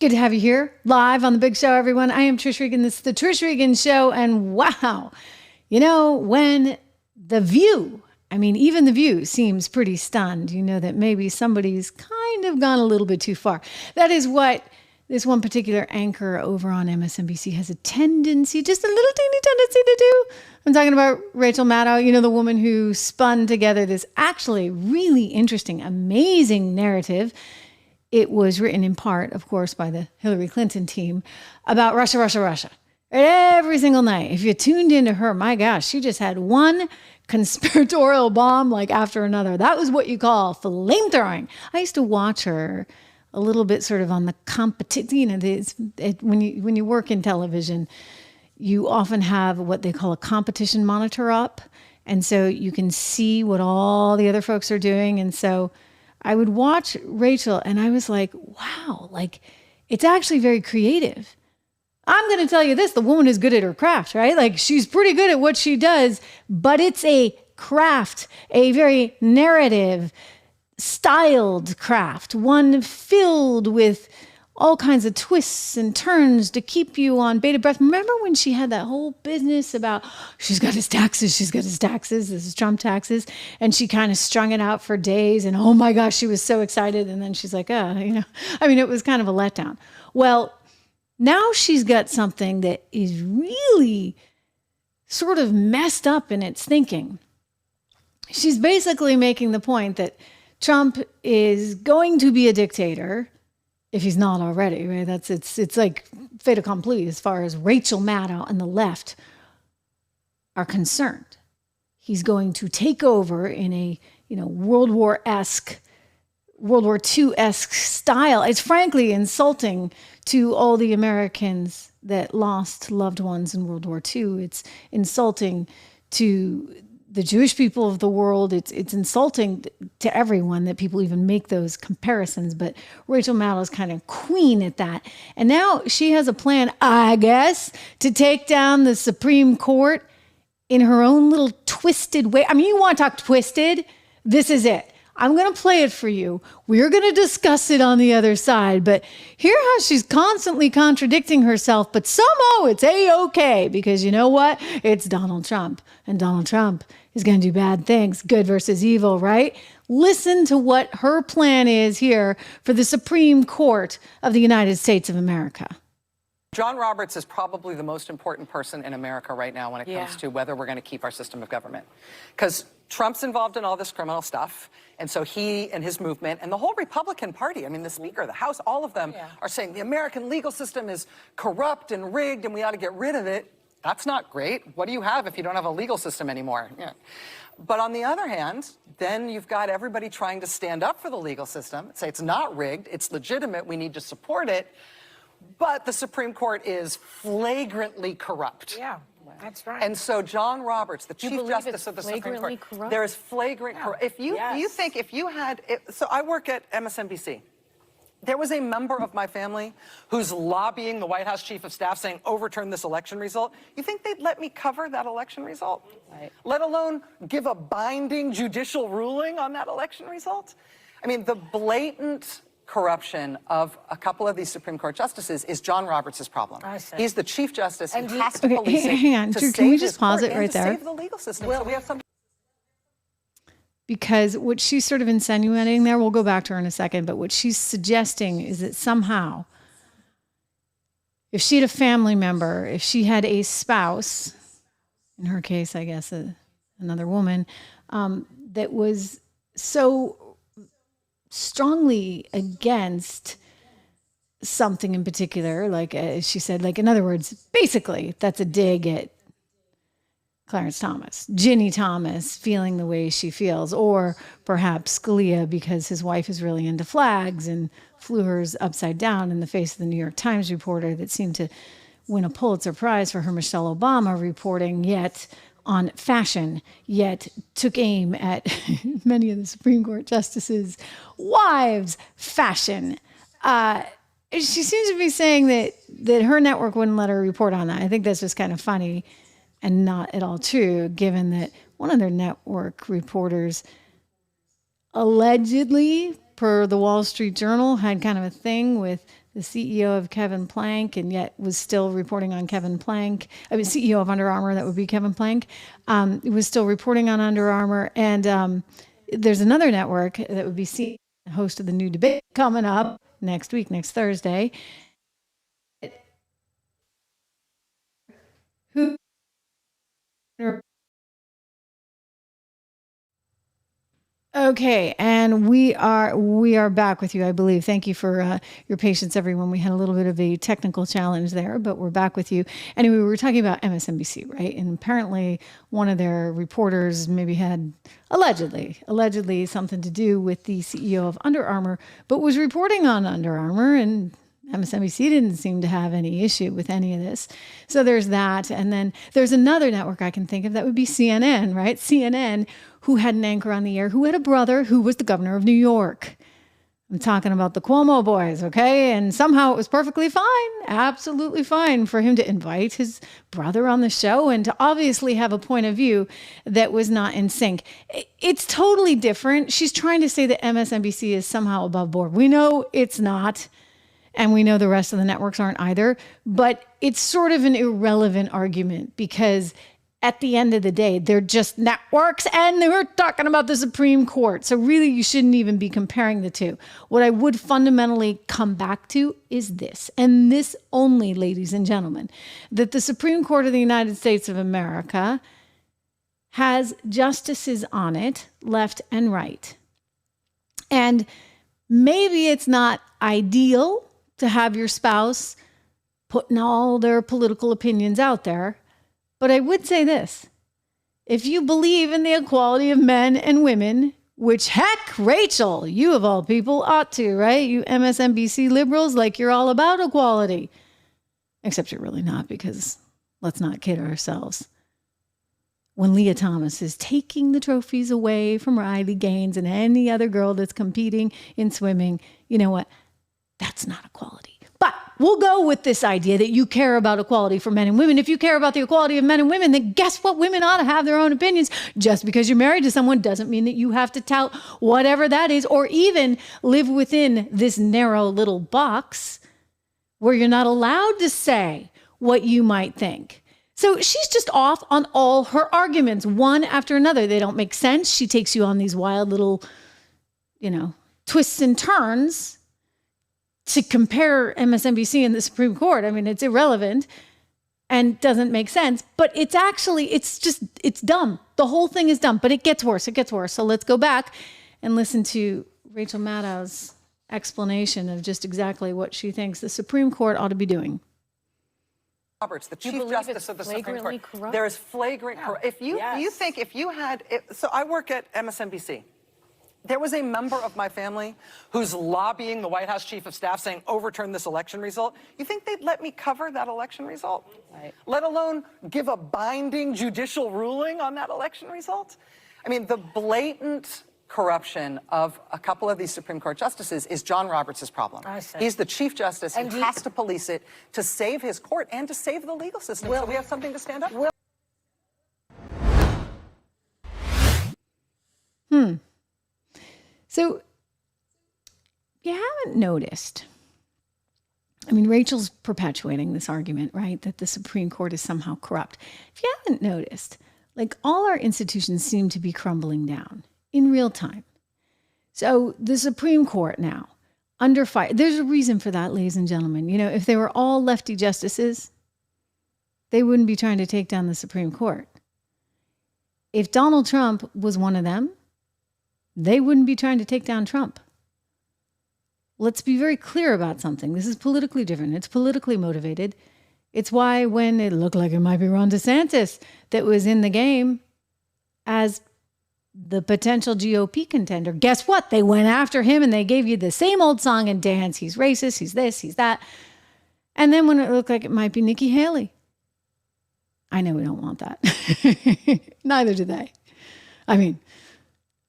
Good to have you here live on the big show, everyone. I am Trish Regan. This is the Trish Regan Show. And wow, you know, when The View, I mean, even The View seems pretty stunned, you know, that maybe somebody's kind of gone a little bit too far. That is what this one particular anchor over on MSNBC has a tendency, just a little teeny tendency to do. I'm talking about Rachel Maddow, you know, the woman who spun together this actually really interesting, amazing narrative. It was written in part, of course, by the Hillary Clinton team about Russia. Every single night, if you tuned into her, my gosh, she just had one conspiratorial bomb like after another. That was what you call flame throwing. I used to watch her a little bit sort of on the competition. You know, when you work in television, you often have what they call a competition monitor up. And so you can see what all the other folks are doing. And so I would watch Rachel and I was like, wow, like it's actually very creative. I'm going to tell you this, the woman is good at her craft, right? Like she's pretty good at what she does, but it's a craft, a very narrative, styled craft, one filled with all kinds of twists and turns to keep you on bated breath. Remember when she had that whole business about she's got his taxes, this is Trump taxes, and she kind of strung it out for days, and oh my gosh, she was so excited, and then she's like, it was kind of a letdown. Well, now she's got something that is really sort of messed up in its thinking. She's basically making the point that Trump is going to be a dictator if he's not already, right? It's like fait accompli as far as Rachel Maddow and the left are concerned. He's going to take over in a, World War II-esque style. It's frankly insulting to all the Americans that lost loved ones in World War II. It's insulting to the Jewish people of the world. It's insulting to everyone that people even make those comparisons. But Rachel Maddow is kind of queen at that. And now she has a plan, I guess, to take down the Supreme Court in her own little twisted way. I mean, you want to talk twisted? This is it. I'm going to play it for you. We're going to discuss it on the other side. But hear how she's constantly contradicting herself, but somehow it's A-okay because you know what? It's Donald Trump. And Donald Trump is going to do bad things, good versus evil, right? Listen to what her plan is here for the Supreme Court of the United States of America. John Roberts is probably the most important person in America right now when it comes to whether we're going to keep our system of government. Because Trump's involved in all this criminal stuff. And so he and his movement and the whole Republican Party, I mean, the Speaker of the House, all of them are saying the American legal system is corrupt and rigged and we ought to get rid of it. That's not great. What do you have if you don't have a legal system anymore? Yeah. But on the other hand, then you've got everybody trying to stand up for the legal system, say it's not rigged, it's legitimate, we need to support it. But the Supreme Court is flagrantly corrupt. Yeah, that's right. And so John Roberts, the Chief Justice of the Supreme Court, there is flagrant corruption. If you had, so I work at MSNBC. There was a member of my family who's lobbying the White House Chief of Staff saying, overturn this election result. You think they'd let me cover that election result? Right. Let alone give a binding judicial ruling on that election result? I mean, the blatant corruption of a couple of these Supreme Court justices is John Roberts' problem. He's the Chief Justice and he has to police it. Hang on, to can we just pause it right there? Save the legal system. Well, so we have some. Because what she's sort of insinuating there, we'll go back to her in a second, but what she's suggesting is that somehow, if she had a family member, if she had a spouse, in her case, I guess, another woman, that was so strongly against something in particular, like she said, like, in other words, basically, that's a dig at Clarence Thomas, Ginny Thomas feeling the way she feels, or perhaps Scalia because his wife is really into flags and flew hers upside down in the face of the New York Times reporter that seemed to win a Pulitzer Prize for her Michelle Obama reporting yet on fashion, yet took aim at many of the Supreme Court justices' wives' fashion. She seems to be saying that her network wouldn't let her report on that. I think that's just kind of funny and not at all true, given that one of their network reporters allegedly, per the Wall Street Journal, had kind of a thing with the CEO of Kevin Plank, and yet was still reporting on Kevin Plank. I mean, CEO of Under Armour, that would be Kevin Plank, was still reporting on Under Armour. And there's another network that would be the host of the new debate coming up next week, next Thursday. Who? Okay, and we are back with you, I believe. Thank you for your patience, everyone. We had a little bit of a technical challenge there, but we're back with you. Anyway, we were talking about MSNBC, right? And apparently one of their reporters maybe had allegedly something to do with the CEO of Under Armour, but was reporting on Under Armour, and MSNBC didn't seem to have any issue with any of this. So there's that. And then there's another network I can think of that would be CNN, right? CNN, who had an anchor on the air, who had a brother who was the governor of New York. I'm talking about the Cuomo boys, okay? And somehow it was perfectly fine, absolutely fine for him to invite his brother on the show and to obviously have a point of view that was not in sync. It's totally different. She's trying to say that MSNBC is somehow above board. We know it's not. And we know the rest of the networks aren't either, but it's sort of an irrelevant argument because at the end of the day, they're just networks and we're talking about the Supreme Court. So really, you shouldn't even be comparing the two. What I would fundamentally come back to is this, and this only, ladies and gentlemen, that the Supreme Court of the United States of America has justices on it, left and right. And maybe it's not ideal to have your spouse putting all their political opinions out there. But I would say this, if you believe in the equality of men and women, which heck, Rachel, you of all people ought to, right? You MSNBC liberals, like you're all about equality. Except you're really not, because let's not kid ourselves. When Leah Thomas is taking the trophies away from Riley Gaines and any other girl that's competing in swimming, you know what? That's not equality. But we'll go with this idea that you care about equality for men and women. If you care about the equality of men and women, then guess what? Women ought to have their own opinions. Just because you're married to someone doesn't mean that you have to tout whatever that is, or even live within this narrow little box where you're not allowed to say what you might think. So she's just off on all her arguments, one after another. They don't make sense. She takes you on these wild little, twists and turns to compare MSNBC and the Supreme Court. I mean, it's irrelevant and doesn't make sense, but it's dumb. The whole thing is dumb, but it gets worse. So let's go back and listen to Rachel Maddow's explanation of just exactly what she thinks the Supreme Court ought to be doing. Roberts, the Chief Justice of the Supreme Court. Corrupt? There is flagrant corruption. So I work at MSNBC. There was a member of my family who's lobbying the White House Chief of Staff saying, overturn this election result. You think they'd let me cover that election result? Right. Let alone give a binding judicial ruling on that election result? I mean, the blatant corruption of a couple of these Supreme Court justices is John Roberts' problem. He's the Chief Justice. And he has to police it to save his court and to save the legal system. So we have something to stand up for. So you haven't noticed, I mean, Rachel's perpetuating this argument, right, that the Supreme Court is somehow corrupt. If you haven't noticed, like all our institutions seem to be crumbling down in real time. So the Supreme Court now, under fire, there's a reason for that, ladies and gentlemen. If they were all lefty justices, they wouldn't be trying to take down the Supreme Court. If Donald Trump was one of them, they wouldn't be trying to take down Trump. Let's be very clear about something. This is politically different. It's politically motivated. It's why when it looked like it might be Ron DeSantis that was in the game as the potential GOP contender, guess what? They went after him and they gave you the same old song and dance. He's racist, he's this, he's that. And then when it looked like it might be Nikki Haley, I know we don't want that. Neither do they. I mean,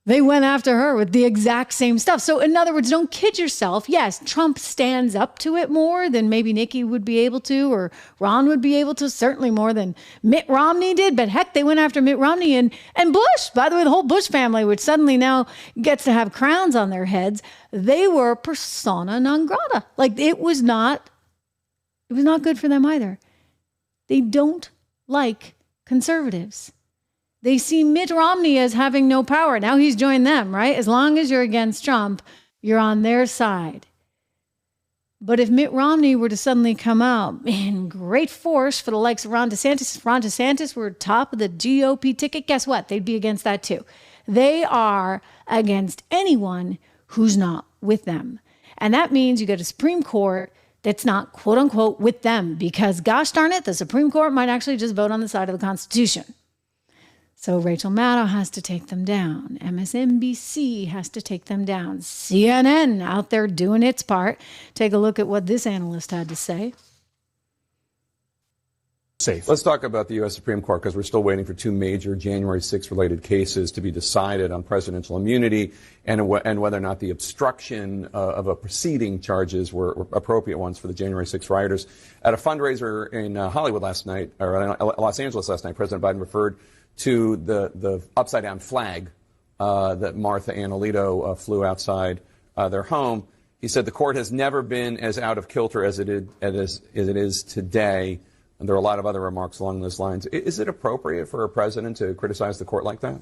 They went after her with the exact same stuff. So in other words, don't kid yourself. Yes, Trump stands up to it more than maybe Nikki would be able to, or Ron would be able to, certainly more than Mitt Romney did. But heck, they went after Mitt Romney and Bush. By the way, the whole Bush family, which suddenly now gets to have crowns on their heads, they were persona non grata. Like it was not good for them either. They don't like conservatives. They see Mitt Romney as having no power. Now he's joined them, right? As long as you're against Trump, you're on their side. But if Mitt Romney were to suddenly come out in great force for the likes of Ron DeSantis, if Ron DeSantis were top of the GOP ticket, guess what? They'd be against that too. They are against anyone who's not with them. And that means you get a Supreme Court that's not, quote unquote, with them, because gosh darn it, the Supreme Court might actually just vote on the side of the Constitution. So Rachel Maddow has to take them down. MSNBC has to take them down. CNN out there doing its part. Take a look at what this analyst had to say. Safe. Let's talk about the U.S. Supreme Court, because we're still waiting for two major January 6 related cases to be decided on presidential immunity and whether or not the obstruction of a proceeding charges were appropriate ones for the January 6 rioters. At a fundraiser in Hollywood last night, or Los Angeles last night, President Biden referred to the upside down flag that Martha and Alito flew outside their home. He said the court has never been as out of kilter as it is today. And there are a lot of other remarks along those lines. Is it appropriate for a president to criticize the court like that?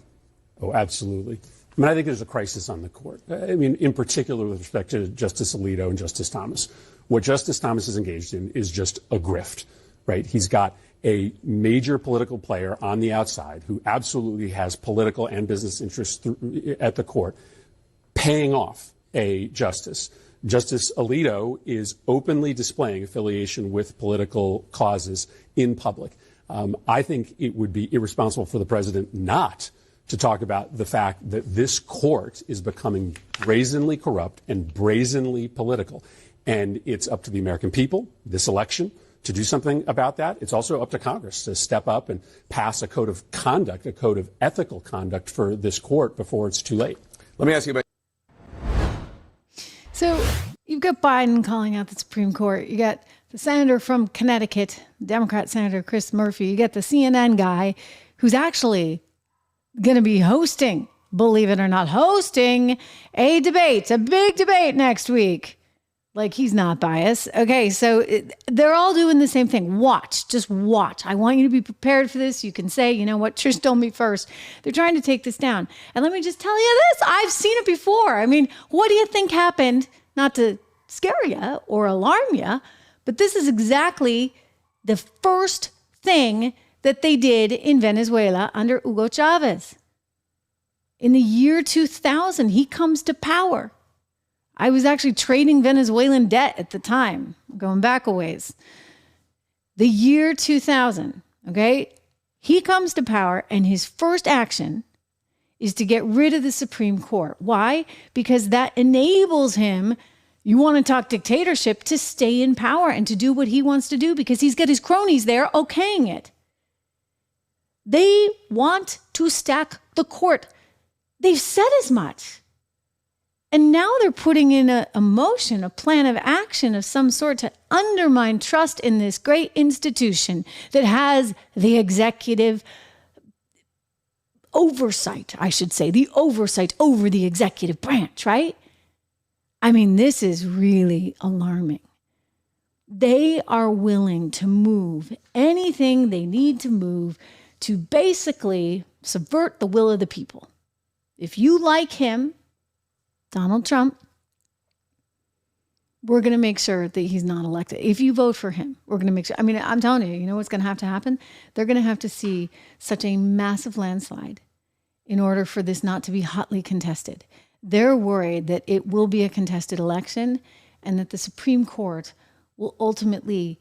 Oh, absolutely. I mean, I think there's a crisis on the court. I mean, in particular with respect to Justice Alito and Justice Thomas. What Justice Thomas is engaged in is just a grift, right? He's got a major political player on the outside who absolutely has political and business interests at the court paying off a justice. Justice Alito is openly displaying affiliation with political causes in public. I think it would be irresponsible for the president not to talk about the fact that this court is becoming brazenly corrupt and brazenly political. And it's up to the American people, this election, to do something about that. It's also up to Congress to step up and pass a code of conduct, a code of ethical conduct for this court before it's too late. Let me ask you about. So you've got Biden calling out the Supreme Court. You got the senator from Connecticut, Democrat Senator Chris Murphy. You got the CNN guy who's actually going to be hosting, believe it or not, hosting a debate, a big debate next week. Like, he's not biased. Okay, so they're all doing the same thing. Watch, just watch. I want you to be prepared for this. You can say, you know what, Trish told me first. They're trying to take this down. And let me just tell you this. I've seen it before. I mean, what do you think happened? Not to scare you or alarm you, but this is exactly the first thing that they did in Venezuela under Hugo Chavez. In the year 2000, he comes to power. I was actually trading Venezuelan debt at the time, going back a ways. The year 2000, okay? He comes to power, and his first action is to get rid of the Supreme Court. Why? Because that enables him, you want to talk dictatorship, to stay in power and to do what he wants to do because he's got his cronies there okaying it. They want to stack the court. They've said as much. And now they're putting in a motion, a plan of action of some sort to undermine trust in this great institution that has the executive oversight, I should say, the oversight over the executive branch, right? I mean, this is really alarming. They are willing to move anything they need to move to basically subvert the will of the people. If you like him, Donald Trump, we're going to make sure that he's not elected. If you vote for him, we're going to make sure. I mean, I'm telling you, you know what's going to happen? They're going to have to see such a massive landslide in order for this not to be hotly contested. They're worried that it will be a contested election and that the Supreme Court will ultimately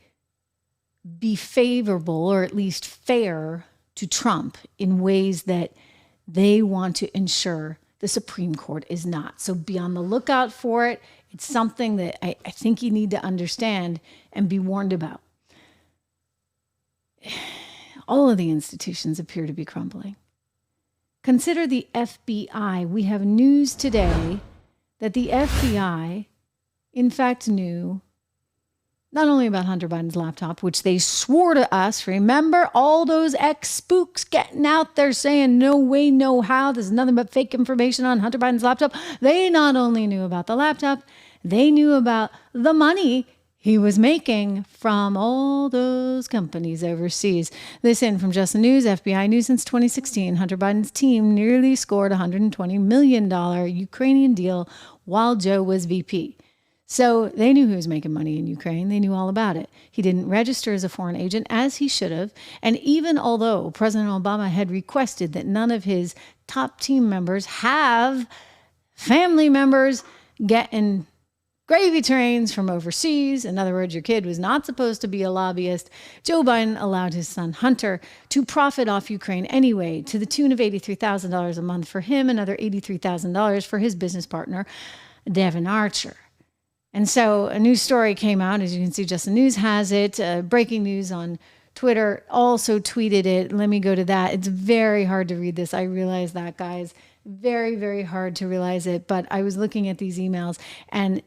be favorable or at least fair to Trump in ways that they want to ensure the Supreme Court is not. So be on the lookout for it. It's something that I think you need to understand and be warned about. All of the institutions appear to be crumbling. Consider the FBI. We have news today that the FBI, in fact, knew not only about Hunter Biden's laptop, which they swore to us. Remember all those ex-spooks getting out there saying, no way, no how, there's nothing but fake information on Hunter Biden's laptop. They not only knew about the laptop, they knew about the money he was making from all those companies overseas. This in from Just the News. FBI news since 2016. Hunter Biden's team nearly scored $120 million Ukrainian deal while Joe was VP. So they knew he was making money in Ukraine. They knew all about it. He didn't register as a foreign agent, as he should have. And even although President Obama had requested that none of his top team members have family members getting gravy trains from overseas, in other words, your kid was not supposed to be a lobbyist, Joe Biden allowed his son Hunter to profit off Ukraine anyway, to the tune of $83,000 a month for him, another $83,000 for his business partner, Devin Archer. And so a new story came out, as you can see, Just the News has it. Breaking news on Twitter also tweeted it. Let me go to that. It's very hard to read this. I realize that, guys. Very, very hard to realize it. But I was looking at these emails, and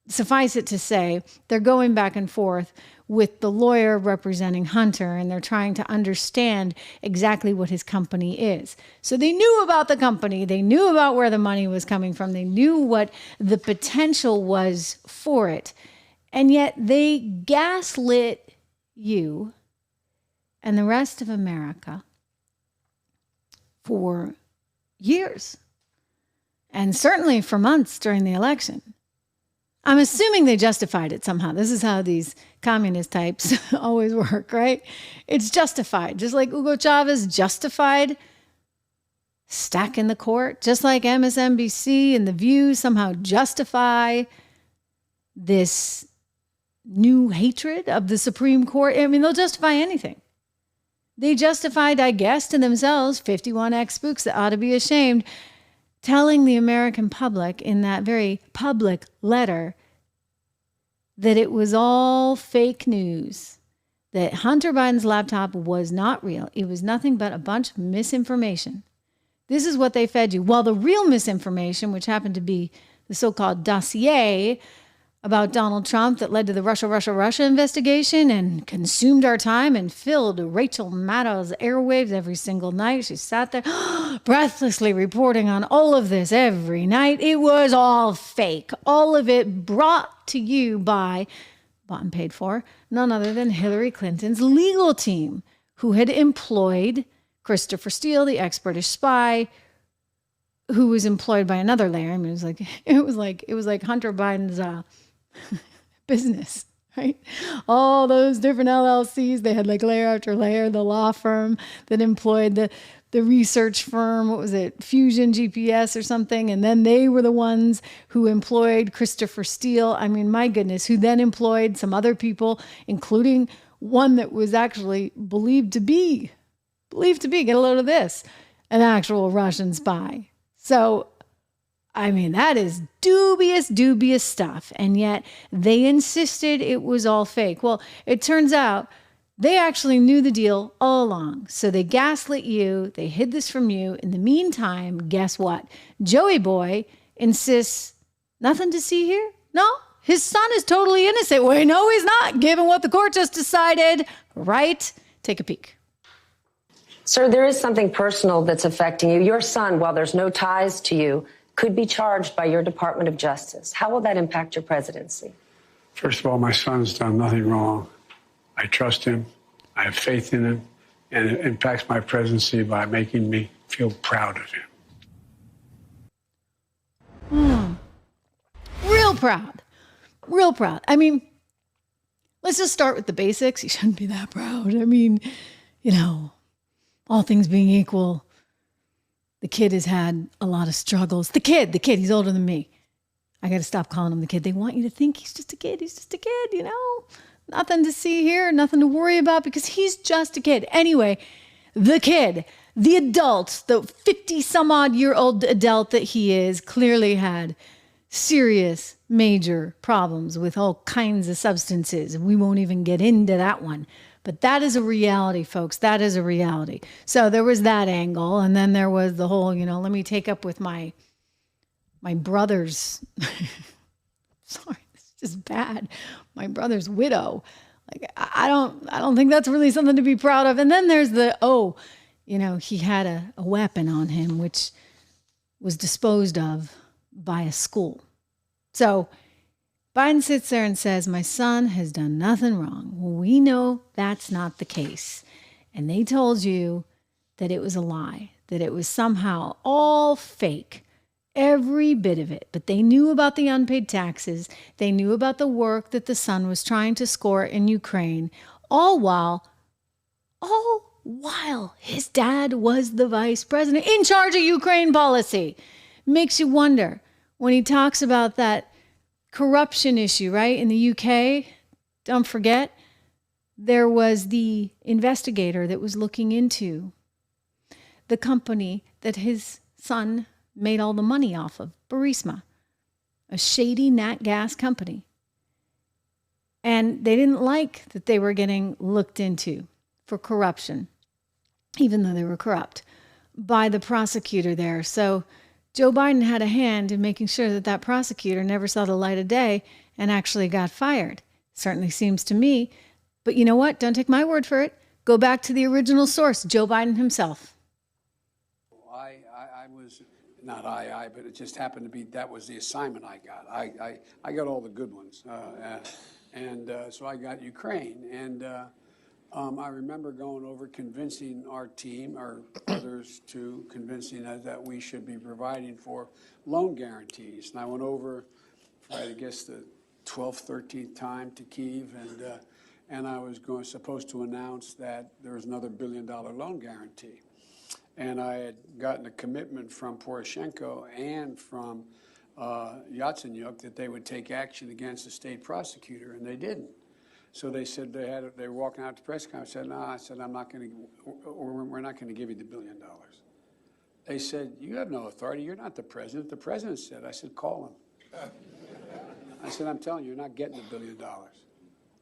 suffice it to say, they're going back and forth with the lawyer representing Hunter, and they're trying to understand exactly what his company is. So they knew about the company. They knew about where the money was coming from. They knew what the potential was for it. And yet they gaslit you and the rest of America for years, and certainly for months during the election. I'm assuming they justified it somehow. This is how these communist types always work, right? It's justified. Just like Hugo Chavez justified stacking the court, just like MSNBC and The View somehow justify this new hatred of the Supreme Court. I mean, they'll justify anything. They justified, I guess, to themselves, 51 ex-spooks that ought to be ashamed, telling the American public in that very public letter that it was all fake news, that Hunter Biden's laptop was not real. It was nothing but a bunch of misinformation. This is what they fed you. While the real misinformation, which happened to be the so-called dossier about Donald Trump that led to the Russia investigation and consumed our time and filled Rachel Maddow's airwaves every single night. She sat there breathlessly reporting on all of this every night. It was all fake. All of it brought to you by, bought and paid for, none other than Hillary Clinton's legal team, who had employed Christopher Steele, the ex-British spy, who was employed by another layer. I mean, it was like Hunter Biden's business, right? All those different LLCs, they had like layer after layer. The law firm that employed the research firm, what was it, Fusion GPS or something, and then they were the ones who employed Christopher Steele. I mean, my goodness, who then employed some other people, including one that was actually believed to be, get a load of this, an actual Russian spy. So I mean, that is dubious stuff. And yet they insisted it was all fake. Well, it turns out they actually knew the deal all along. So they gaslit you. They hid this from you. In the meantime, guess what? Joey Boy insists, nothing to see here? No, his son is totally innocent. Wait, no, he's not, given what the court just decided, right? Take a peek. Sir, there is something personal that's affecting you. Your son, while there's no ties to you, could be charged by your Department of Justice. How will that impact your presidency? First of all, my son's done nothing wrong. I trust him. I have faith in him. And it impacts my presidency by making me feel proud of him. Real proud. Real proud. I mean, let's just start with the basics. He shouldn't be that proud. I mean, all things being equal, the kid has had a lot of struggles. The kid, he's older than me. I got to stop calling him the kid. They want you to think he's just a kid. He's just a kid, Nothing to see here, nothing to worry about because he's just a kid. Anyway, the kid, the adult, the 50-some-odd-year-old adult that he is, clearly had serious, major problems with all kinds of substances. We won't even get into that one. But that is a reality, folks. That is a reality. So there was that angle. And then there was the whole, let me take up with my brother's, sorry, it's just bad. My brother's widow. Like, I don't think that's really something to be proud of. And then there's the, he had a weapon on him, which was disposed of by a school. So Biden sits there and says, my son has done nothing wrong. Well, we know that's not the case. And they told you that it was a lie, that it was somehow all fake, every bit of it. But they knew about the unpaid taxes. They knew about the work that the son was trying to score in Ukraine, all while his dad was the vice president in charge of Ukraine policy. Makes you wonder when he talks about that corruption issue, right? In the UK, don't forget, there was the investigator that was looking into the company that his son made all the money off of, Burisma, a shady nat gas company. And they didn't like that they were getting looked into for corruption, even though they were corrupt, by the prosecutor there. So Joe Biden had a hand in making sure that that prosecutor never saw the light of day and actually got fired. Certainly seems to me. But you know what? Don't take my word for it. Go back to the original source, Joe Biden himself. I was, not but it just happened to be, that was the assignment I got. I got all the good ones. So I got Ukraine. And I remember going over convincing our team, or others, to convincing us that we should be providing for loan guarantees. And I went over for, I guess, the 12th, 13th time to Kyiv, and I was supposed to announce that there was another $1 billion loan guarantee. And I had gotten a commitment from Poroshenko and from Yatsenyuk that they would take action against the state prosecutor, and they didn't. So they said they were walking out to the press conference. I said, no, I'm not going to, or we're not going to give you the $1 billion. They said, you have no authority. You're not the president. The president said. I said, call him. I said, I'm telling you, you're not getting the $1 billion.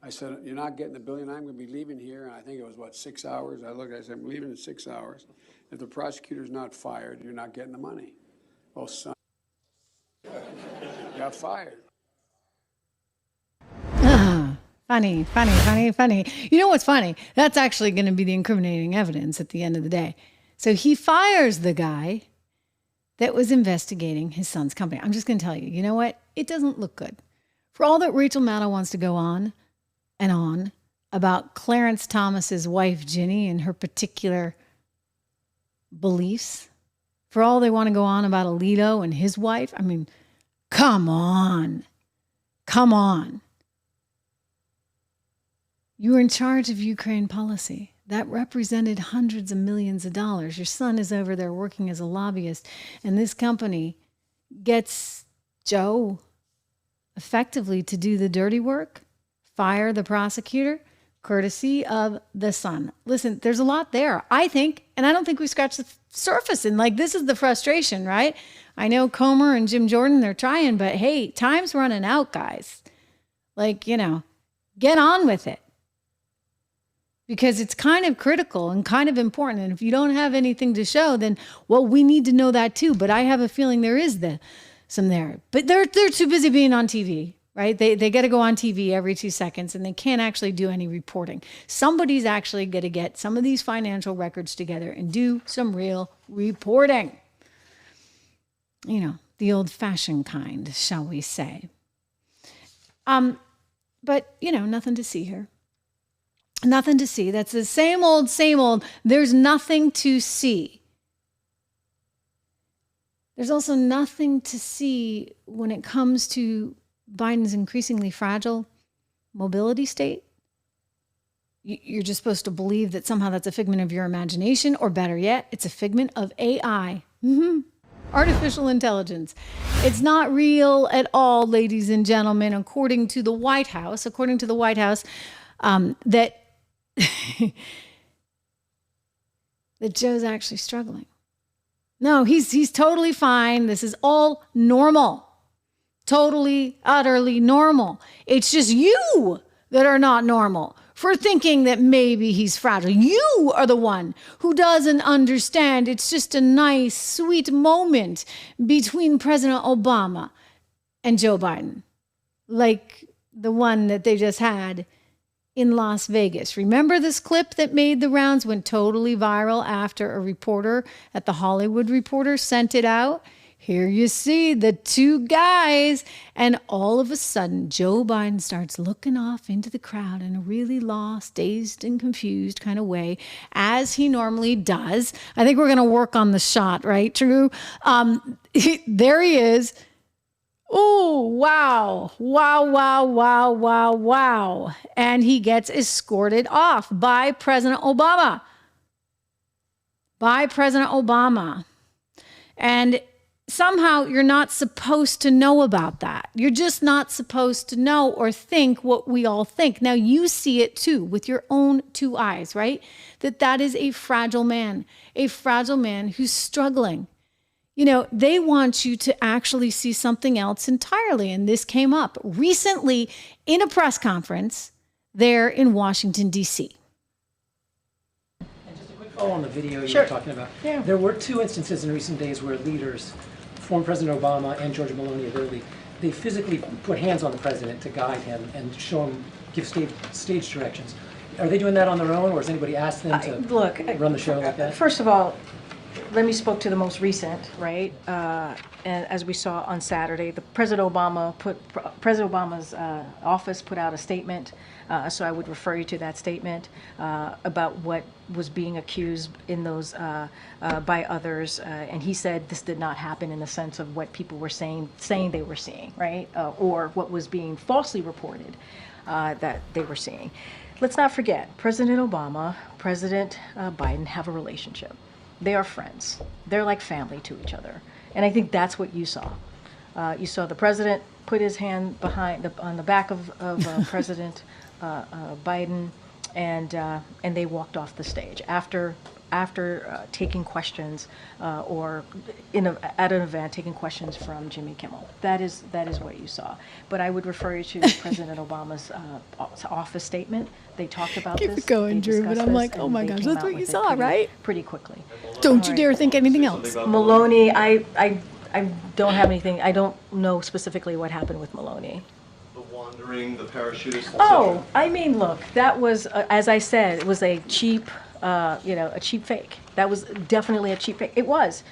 I said, you're not getting the $1 billion. I'm going to be leaving here. And I think it was, 6 hours? I said, I'm leaving in 6 hours. If the prosecutor's not fired, you're not getting the money. Well, son, got fired. Funny. You know what's funny? That's actually going to be the incriminating evidence at the end of the day. So he fires the guy that was investigating his son's company. I'm just going to tell you, you know what? It doesn't look good. For all that Rachel Maddow wants to go on and on about Clarence Thomas's wife, Ginny, and her particular beliefs, for all they want to go on about Alito and his wife, I mean, come on. You were in charge of Ukraine policy. That represented hundreds of millions of dollars. Your son is over there working as a lobbyist, and this company gets Joe effectively to do the dirty work, fire the prosecutor, courtesy of the son. Listen, there's a lot there, I think, and I don't think we scratched the surface. And this is the frustration, right? I know Comer and Jim Jordan, they're trying, but hey, time's running out, guys. Get on with it. Because it's kind of critical and kind of important. And if you don't have anything to show, then, well, we need to know that too. But I have a feeling there is some there. But they're too busy being on TV, right? They got to go on TV every 2 seconds, and they can't actually do any reporting. Somebody's actually going to get some of these financial records together and do some real reporting. The old-fashioned kind, shall we say. But, nothing to see here. Nothing to see. That's the same old. There's nothing to see. There's also nothing to see when it comes to Biden's increasingly fragile mobility state. You're just supposed to believe that somehow that's a figment of your imagination, or better yet, it's a figment of AI. Artificial intelligence. It's not real at all, ladies and gentlemen, according to the White House, that that Joe's actually struggling. No, he's totally fine. This is all normal. Totally, utterly normal. It's just you that are not normal. for thinking that maybe he's fragile. You are the one who doesn't understand. It's just a nice, sweet moment between President Obama and Joe Biden, like the one that they just had in Las Vegas. Remember this clip that made the rounds, went totally viral after a reporter at the Hollywood Reporter sent it out? Here you see the two guys, and all of a sudden, Joe Biden starts looking off into the crowd in a really lost, dazed, and confused kind of way, as he normally does. I think we're going to work on the shot, right, Drew? There he is. Oh, wow. Wow, wow, wow, wow, wow. And he gets escorted off by President Obama. And somehow you're not supposed to know about that. You're just not supposed to know or think what we all think. Now you see it too with your own two eyes, right? That is a fragile man who's struggling. You know, they want you to actually see something else entirely. And this came up recently in a press conference there in Washington, D.C. And just a quick follow on the video you were talking about. Yeah. There were two instances in recent days where leaders, former President Obama and Georgia Maloney of Italy, they physically put hands on the president to guide him and show him, give stage directions. Are they doing that on their own, or has anybody asked them to run the show like that? First of all, let me spoke to the most recent, right? And as we saw on Saturday, President Obama's office put out a statement. So I would refer you to that statement about what was being accused in those by others. And he said this did not happen in the sense of what people were saying they were seeing, right? Or what was being falsely reported that they were seeing. Let's not forget, President Obama, President Biden have a relationship. They are friends. They're like family to each other. And I think that's what you saw. You saw the president put his hand on the back of President Biden, and they walked off the stage after taking questions or at an event taking questions from Jimmy Kimmel. That is what you saw. But I would refer you to President Obama's office statement. They talked about this. Keep it going, Drew, but I'm like, oh my gosh, that's what you saw, right? Pretty quickly. Don't you dare think anything else. Maloney, I don't have anything. I don't know specifically what happened with Maloney. The wandering, the parachutist. Oh, I mean, look, that was, as I said, it was a cheap, a cheap fake. That was definitely a cheap fake. It was.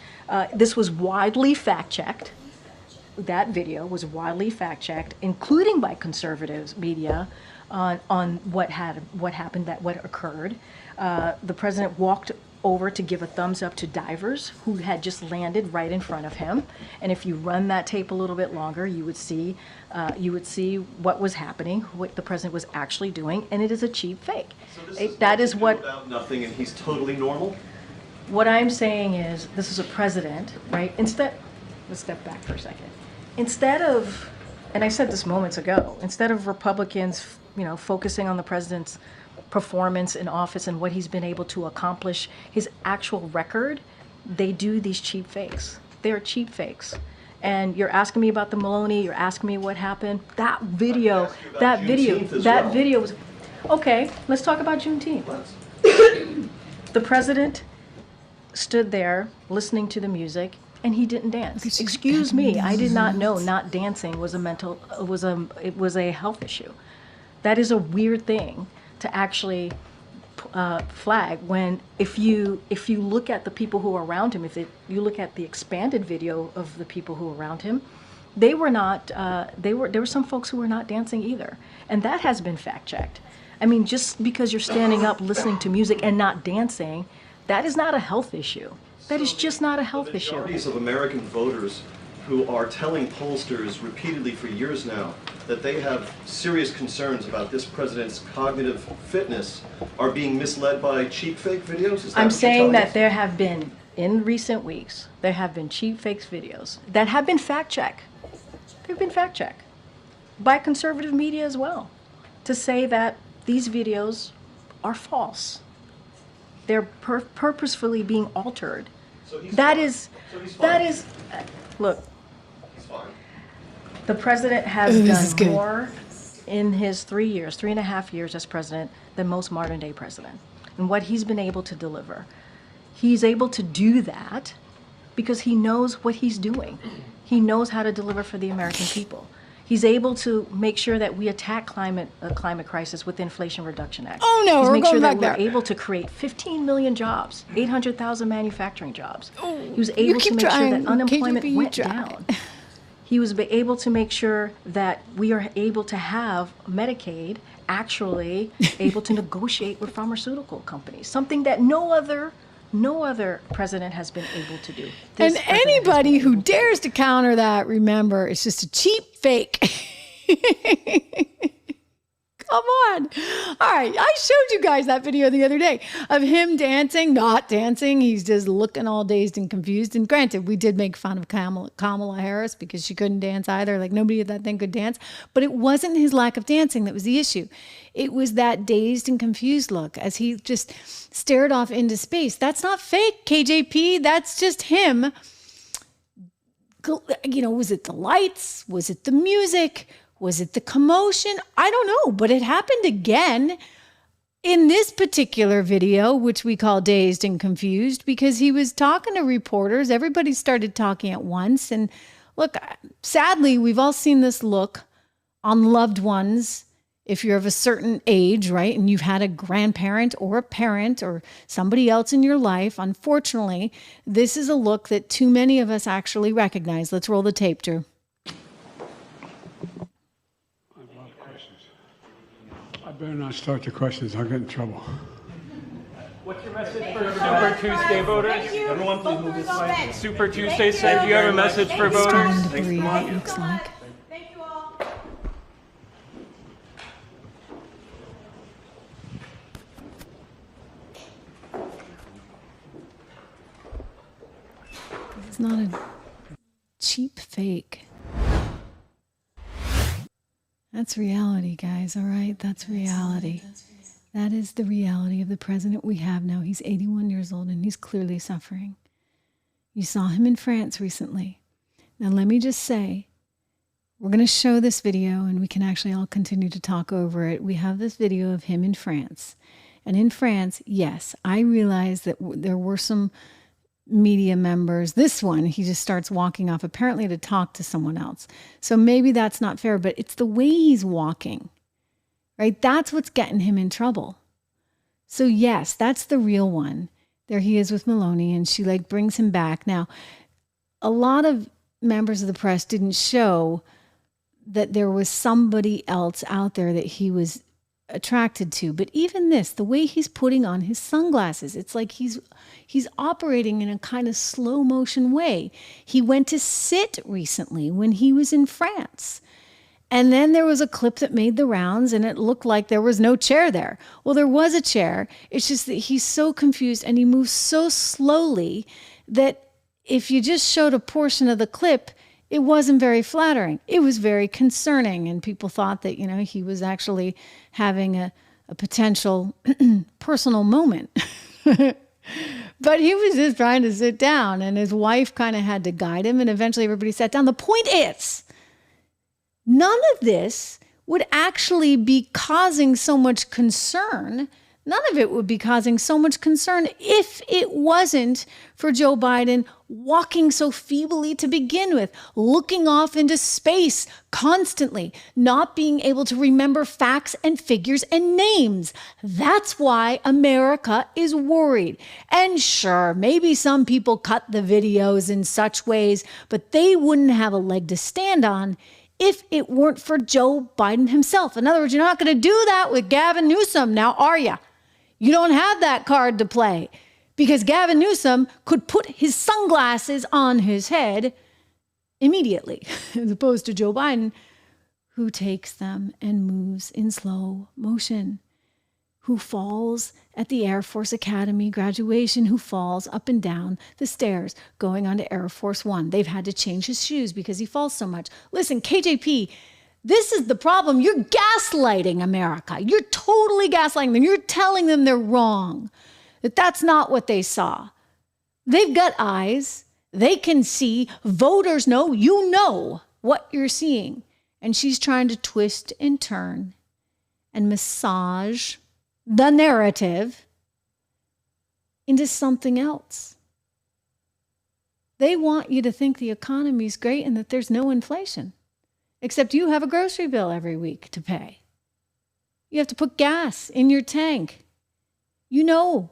This was widely fact-checked. That video was widely fact-checked, including by conservative media, on what happened, what occurred. The president walked over to give a thumbs up to divers who had just landed right in front of him. And if you run that tape a little bit longer, you would see what was happening, what the president was actually doing, and it is a cheap fake. So that is what about nothing, and he's totally normal. What I'm saying is, this is a president, right? Let's step back for a second. Instead of, and I said this moments ago, instead of Republicans, focusing on the president's performance in office and what he's been able to accomplish, his actual record, they do these cheap fakes. They are cheap fakes. And you're asking me about the Maloney, you're asking me what happened. That video was, okay, let's talk about Juneteenth. The president stood there listening to the music and he didn't dance. Excuse me, I did not know not dancing was a health issue. That is a weird thing to actually flag when if you look at the people who are around him, you look at the expanded video of the people who were around him, they were not there were some folks who were not dancing either, and that has been fact checked. I mean, just because you're standing up listening to music and not dancing, that is not a health issue. That is just not a health issue. Majorities of American voters who are telling pollsters repeatedly for years now that they have serious concerns about this president's cognitive fitness are being misled by cheap fake videos? I'm saying that there have been, in recent weeks, there have been cheap fakes videos that have been fact-checked. They've been fact-checked by conservative media as well, to say that these videos are false. They're purposefully being altered. So he's that fine. is, So he's that fine. is, look, He's fine. the president has done more in his 3.5 years as president than most modern day president, and what he's been able to deliver. He's able to do that because he knows what he's doing. He knows how to deliver for the American people. He's able to make sure that we attack climate crisis with the Inflation Reduction Act. Oh no, He's we're make going sure back that there. we're able to create 15 million jobs, 800,000 manufacturing jobs. Oh, He was you able to keep make sure trying. that unemployment KGB, you went try. down. He was able to make sure that we are able to have Medicaid actually able to negotiate with pharmaceutical companies, something that no other president has been able to do. This And president has anybody been who able to dares to counter that, remember, it's just a cheap fake. Come on. All right. I showed you guys that video the other day of him dancing, not dancing. He's just looking all dazed and confused. And granted, we did make fun of Kamala Harris because she couldn't dance either. Like nobody at that thing could dance. But it wasn't his lack of dancing that was the issue. It was that dazed and confused look as he just stared off into space. That's not fake, KJP. That's just him. You know, was it the lights? Was it the music? Was it the commotion? I don't know, but it happened again in this particular video, which we call Dazed and Confused, because he was talking to reporters. Everybody started talking at once. And look, sadly, we've all seen this look on loved ones. If you're of a certain age, right, and you've had a grandparent or a parent or somebody else in your life, unfortunately, this is a look that too many of us actually recognize. Let's roll the tape, Drew. I better not start the questions. I'll get in trouble. What's your message for Super Tuesday voters? Everyone please move this way. Super Tuesday said, do you have a message for voters? Starting to breathe, it looks like. Thank you all. It's not a cheap fake. That's reality, guys. All right. That's reality. That is the reality of the president we have now. He's 81 years old and he's clearly suffering. You saw him in France recently. Now, let me just say, we're going to show this video and we can actually all continue to talk over it. We have this video of him in France. And in France, yes, I realize that there were some media members. This one, he just starts walking off apparently to talk to someone else. So maybe that's not fair, but it's the way he's walking, right? That's what's getting him in trouble. So yes, that's the real one. There he is with Meloni and she like brings him back. Now, a lot of members of the press didn't show that there was somebody else out there that he was attracted to. But even this, the way he's putting on his sunglasses, it's like he's operating in a kind of slow motion way. He went to sit recently when he was in France. And then there was a clip that made the rounds and it looked like there was no chair there. Well, there was a chair. It's just that he's so confused and he moves so slowly that if you just showed a portion of the clip, it wasn't very flattering. It was very concerning. And people thought that, you know, he was actually having a potential personal moment. But he was just trying to sit down and his wife kind of had to guide him and eventually everybody sat down. The point is, none of this would actually be causing so much concern. None of it would be causing so much concern if it wasn't for Joe Biden walking so feebly to begin with, looking off into space constantly, not being able to remember facts and figures and names. That's why America is worried. And sure, maybe some people cut the videos in such ways, but they wouldn't have a leg to stand on if it weren't for Joe Biden himself. In other words, you're not going to do that with Gavin Newsom now, are you? You don't have that card to play because Gavin Newsom could put his sunglasses on his head immediately, as opposed to Joe Biden, who takes them and moves in slow motion, who falls at the Air Force Academy graduation, who falls up and down the stairs going onto Air Force One. They've had to change his shoes because he falls so much. Listen, KJP, this is the problem. You're gaslighting America. You're totally gaslighting them. You're telling them they're wrong, that that's not what they saw. They've got eyes. They can see. Voters know. You know what you're seeing. And she's trying to twist and turn and massage the narrative into something else. They want you to think the economy's great and that there's no inflation, except you have a grocery bill every week to pay. You have to put gas in your tank. You know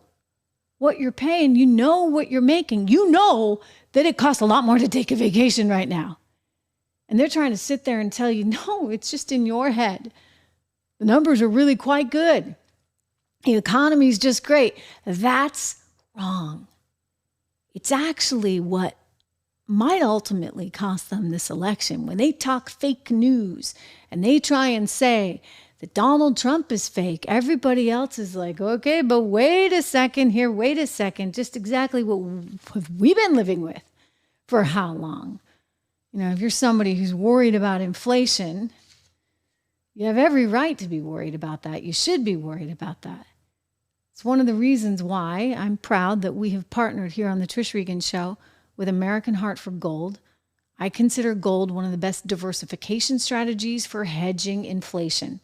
what you're paying. You know what you're making. You know that it costs a lot more to take a vacation right now. And they're trying to sit there and tell you, no, it's just in your head. The numbers are really quite good. The economy's just great. That's wrong. It's actually what might ultimately cost them this election. When they talk fake news and they try and say that Donald Trump is fake, everybody else is like, okay, but wait a second here, wait a second. Just exactly what we've been living with for how long? You know, if you're somebody who's worried about inflation, you have every right to be worried about that. You should be worried about that. It's one of the reasons why I'm proud that we have partnered here on the Trish Regan Show with American Heart for Gold. I consider gold one of the best diversification strategies for hedging inflation.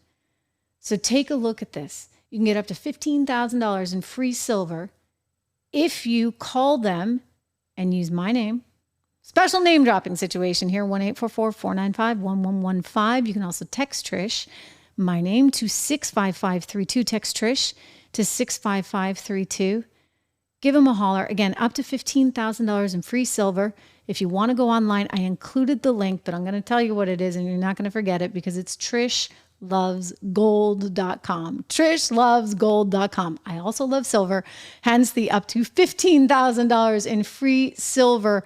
So take a look at this. You can get up to $15,000 in free silver if you call them and use my name. Special name dropping situation here, 1-844-495-1115. You can also text Trish, my name, to 65532. Text Trish to 65532. Give them a holler. Again, up to $15,000 in free silver. If you want to go online, I included the link, but I'm going to tell you what it is and you're not going to forget it because it's trishlovesgold.com. trishlovesgold.com. I also love silver, hence the up to $15,000 in free silver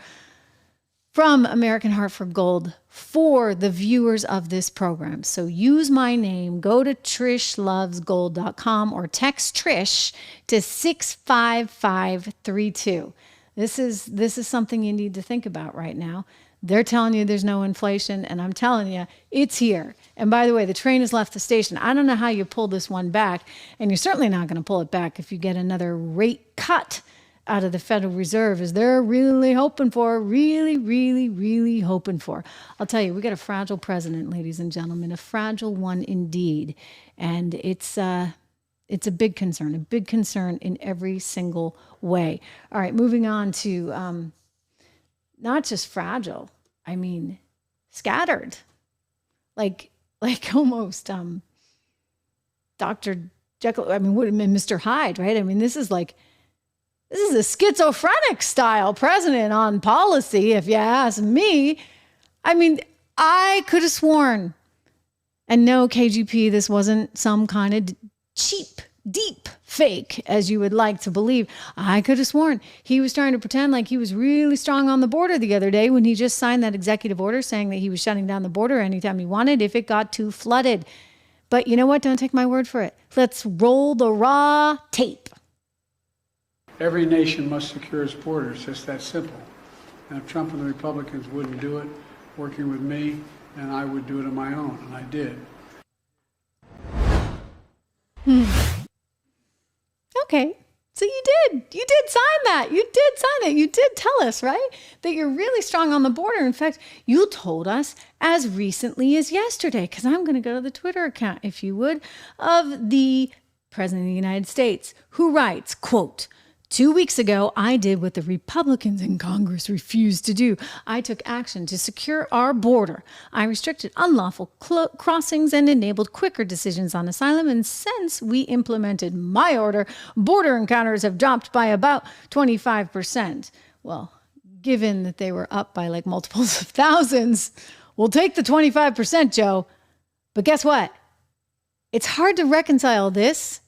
from American Heart for Gold for the viewers of this program. So use my name, go to trishlovesgold.com or text Trish to 65532. This is something you need to think about right now. They're telling you there's no inflation, and I'm telling you, it's here. And by the way, the train has left the station. I don't know how you pull this one back, and you're certainly not going to pull it back if you get another rate cut out of the Federal Reserve, as they're really hoping for, really hoping for. I'll tell you, we got a fragile president, ladies and gentlemen, a fragile one indeed. And it's a big concern in every single way. All right, moving on to not just fragile, I mean, scattered, like almost Dr. Jekyll, I mean, Mr. Hyde, right? I mean, this is a schizophrenic style president on policy, if you ask me. I mean, I could have sworn, and no, KGP, this wasn't some kind of cheap, deep fake, as you would like to believe. I could have sworn he was trying to pretend like he was really strong on the border the other day when he just signed that executive order saying that he was shutting down the border anytime he wanted if it got too flooded. But you know what? Don't take my word for it. Let's roll the raw tape. Every nation must secure its borders, just that simple. And if Trump and the Republicans wouldn't do it, working with me, then I would do it on my own, and I did. Okay, so you did sign that. You did sign it. You did tell us, right, that you're really strong on the border. In fact, you told us as recently as yesterday, because I'm going to go to the Twitter account, if you would, of the President of the United States, who writes, quote, 2 weeks ago, I did what the Republicans in Congress refused to do. I took action to secure our border. I restricted unlawful crossings and enabled quicker decisions on asylum. And since we implemented my order, border encounters have dropped by about 25%. Well, given that they were up by like multiples of thousands, we'll take the 25%, Joe. But guess what? It's hard to reconcile this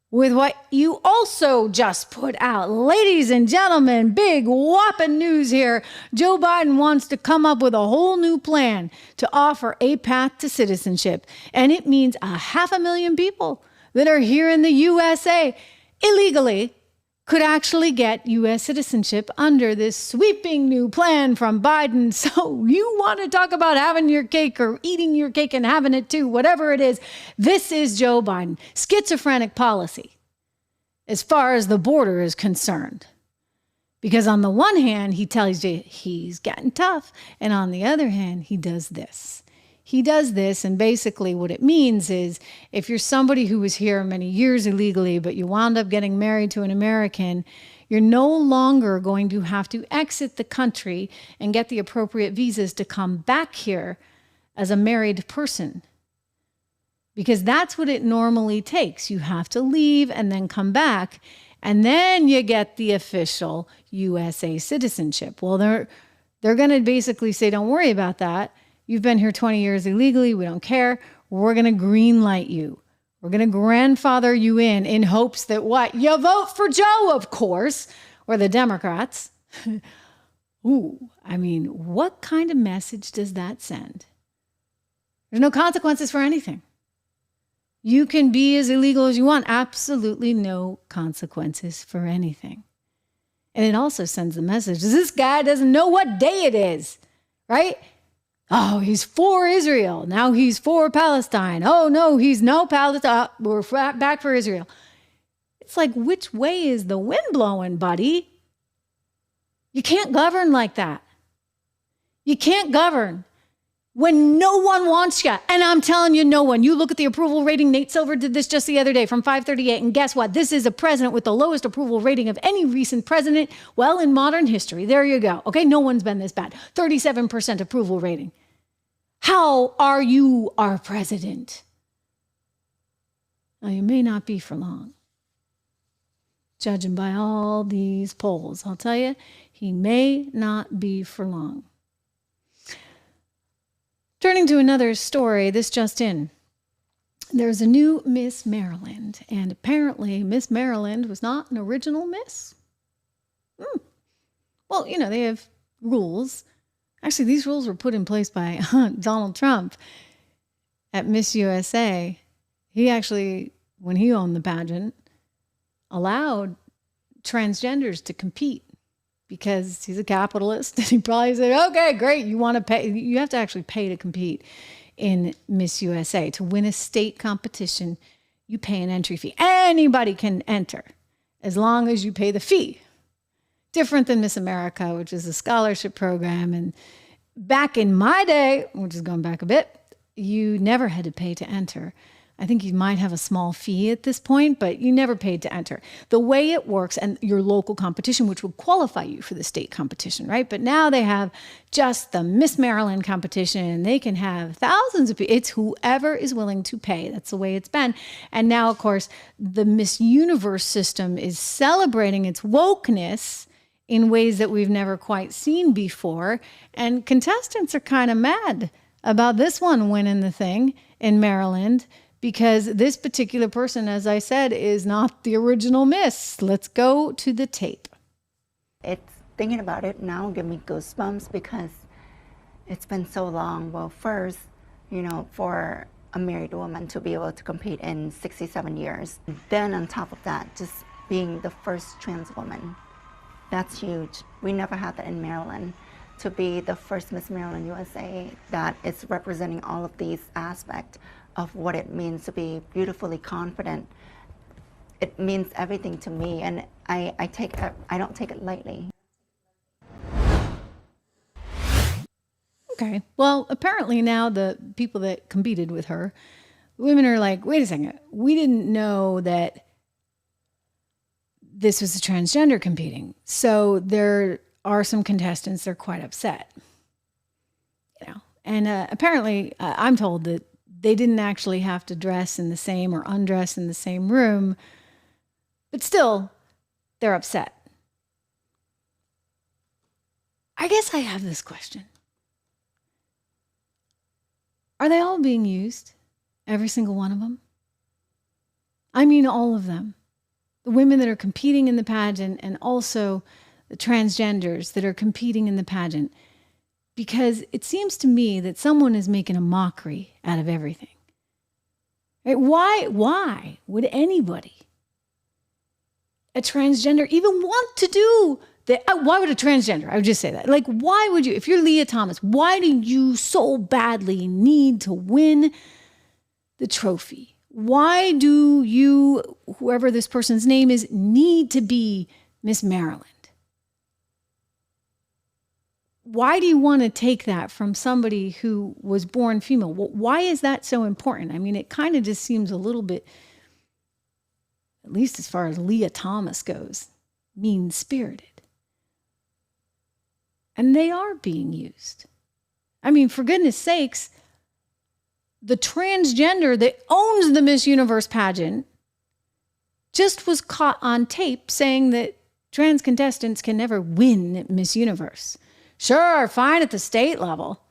with what you also just put out. Ladies and gentlemen, big whopping news here. Joe Biden wants to come up with a whole new plan to offer a path to citizenship. And it means 500,000 people that are here in the USA illegally could actually get U.S. citizenship under this sweeping new plan from Biden. So you want to talk about having your cake or eating your cake and having it too, whatever it is. This is Joe Biden. Schizophrenic policy as far as the border is concerned. Because on the one hand, he tells you he's getting tough. And on the other hand, he does this. he does this, and basically what it means is if you're somebody who was here many years illegally, but you wound up getting married to an American, you're no longer going to have to exit the country and get the appropriate visas to come back here as a married person. Because that's what it normally takes. You have to leave and then come back, and then you get the official USA citizenship. Well, they're going to basically say, don't worry about that. You've been here 20 years illegally. We don't care. We're going to green light you. We're going to grandfather you in hopes that what? You vote for Joe, of course, or the Democrats. Ooh, I mean, what kind of message does that send? There's no consequences for anything. You can be as illegal as you want. Absolutely no consequences for anything. And it also sends the message, this guy doesn't know what day it is, right? Oh, he's for Israel. Now he's for Palestine. Oh, no, he's no Palestine. We're back for Israel. It's like, which way is the wind blowing, buddy? You can't govern like that. You can't govern when no one wants you. And I'm telling you, no one. You look at the approval rating. Nate Silver did this just the other day from 538. And guess what? This is a president with the lowest approval rating of any recent president, well, in modern history. There you go. Okay, no one's been this bad. 37% approval rating. How are you our president? Now, you may not be for long. Judging by all these polls, I'll tell you, he may not be for long. Turning to another story, this just in. There's a new Miss Maryland, and apparently Miss Maryland was not an original Miss. Well, you know, they have rules. Actually, these rules were put in place by Donald Trump at Miss USA. He actually, when he owned the pageant, allowed transgenders to compete because he's a capitalist. And he probably said, okay, great. You want to pay? You have to actually pay to compete in Miss USA. To win a state competition, you pay an entry fee. Anybody can enter as long as you pay the fee. Different than Miss America, which is a scholarship program. And back in my day, which is going back a bit, you never had to pay to enter. I think you might have a small fee at this point, but you never paid to enter. The way it works, and your local competition, which would qualify you for the state competition, right? But now they have just the Miss Maryland competition. They can have thousands of people. It's whoever is willing to pay. That's the way it's been. And now, of course, the Miss Universe system is celebrating its wokeness in ways that we've never quite seen before. And contestants are kind of mad about this one winning the thing in Maryland, because this particular person, as I said, is not the original Miss. Let's go to the tape. It's thinking about it now give me goosebumps because it's been so long. Well, first, you know, for a married woman to be able to compete in 67 years. Then on top of that, just being the first trans woman. That's huge. We never had that in Maryland. To be the first Miss Maryland USA that is representing all of these aspects of what it means to be beautifully confident. It means everything to me, and I don't take it lightly. Okay. Well, apparently now the people that competed with her, women are like, wait a second, we didn't know that this was a transgender competing. So there are some contestants that are quite upset. You know, and apparently I'm told that they didn't actually have to dress in the same or undress in the same room, but still, they're upset. I guess I have this question. Are they all being used? Every single one of them? I mean, all of them. The women that are competing in the pageant and also the transgenders that are competing in the pageant. Because it seems to me that someone is making a mockery out of everything. Right? Why would anybody, a transgender, even want to do that? Why would a transgender? I would just say that. Like, why would you, if you're Leah Thomas, why do you so badly need to win the trophy? Why do you, whoever this person's name is, need to be Miss Maryland? why do you want to take that from somebody who was born female? Why is that so important? I mean, it kind of just seems a little bit, at least as far as Leah Thomas goes, mean-spirited. And they are being used. I mean, for goodness sakes, the transgender that owns the Miss Universe pageant just was caught on tape saying that trans contestants can never win Miss Universe. Sure, fine at the state level.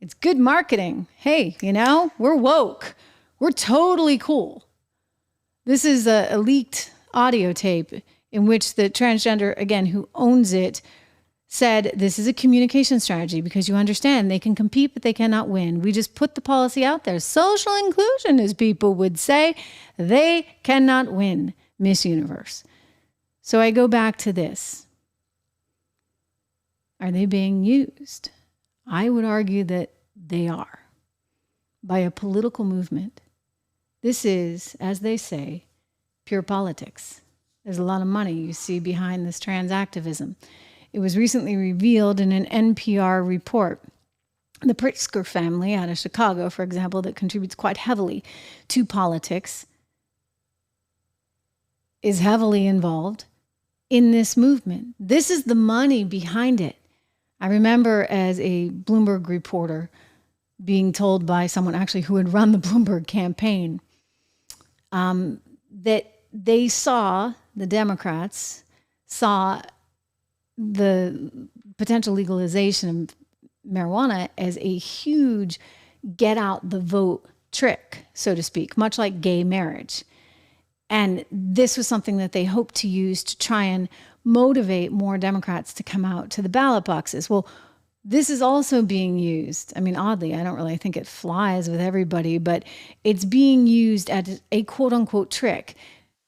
It's good marketing. Hey, you know, we're woke. We're totally cool. This is a leaked audio tape in which the transgender, again, who owns it, said this is a communication strategy because you understand they can compete, but they cannot win. We just put the policy out there. Social inclusion, as people would say, they cannot win Miss Universe. So I go back to this. Are they being used? I would argue that they are by a political movement. This is, as they say, pure politics. There's a lot of money you see behind this trans activism. It was recently revealed in an NPR report. The Pritzker family out of Chicago, for example, that contributes quite heavily to politics, is heavily involved in this movement. This is the money behind it. I remember as a Bloomberg reporter being told by someone actually who had run the Bloomberg campaign that they saw, the Democrats saw the potential legalization of marijuana as a huge get out the vote trick, so to speak, much like gay marriage. And this was something that they hoped to use to try and motivate more Democrats to come out to the ballot boxes. Well, this is also being used. I mean, oddly, I don't really think it flies with everybody, but it's being used as a quote unquote trick,